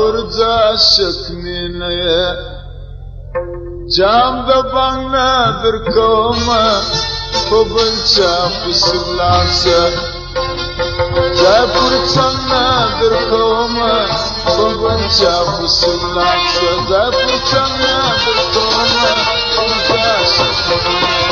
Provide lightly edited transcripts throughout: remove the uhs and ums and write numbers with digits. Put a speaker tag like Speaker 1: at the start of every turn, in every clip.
Speaker 1: ورځه شکمینه جام د بنګ نه درکومه په بل چا پسې ولاړ شه ځای پر څنګ نه درکومه په بل چا پسې ولاړ شه ځای پر څنګ نه درکومه ورځه شکمینه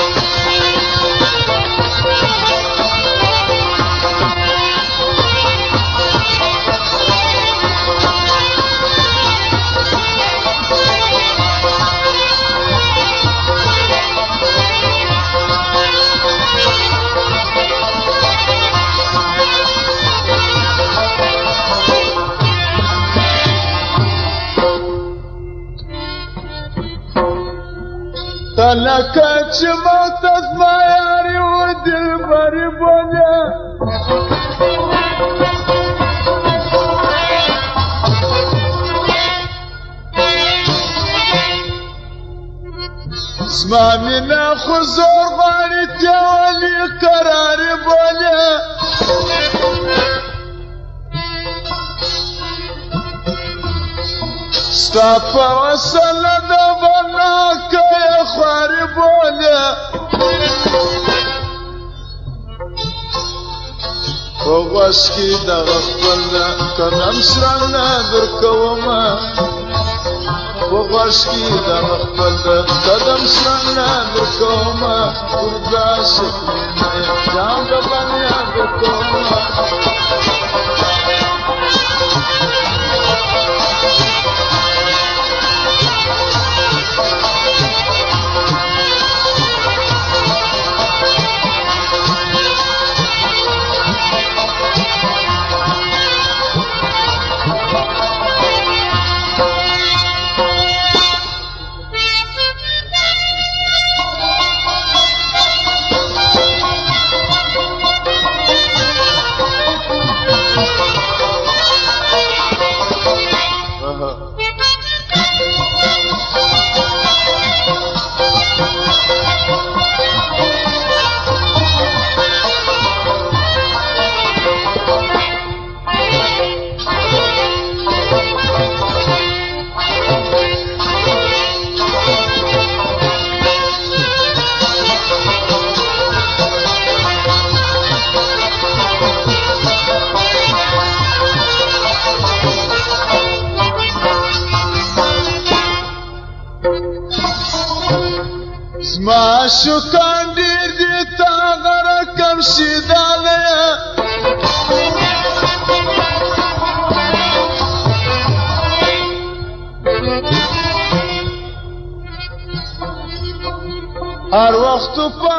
Speaker 1: لکه چې موت زما یاري و دلبري بولې زما مینه خو زور غواړي تیولي قراري بولې ستا په وسله د بنا کوي خواري بولې په غوږ کې دغه خپل قدم شرنګ نه درکومه په غوږ کې دغه خپل قدم شرنګ نه درکومه ورځه شکمینه جام د بنګ نه درکومه زما شکان ډېر دي تا غره کم شي داله هر وخت په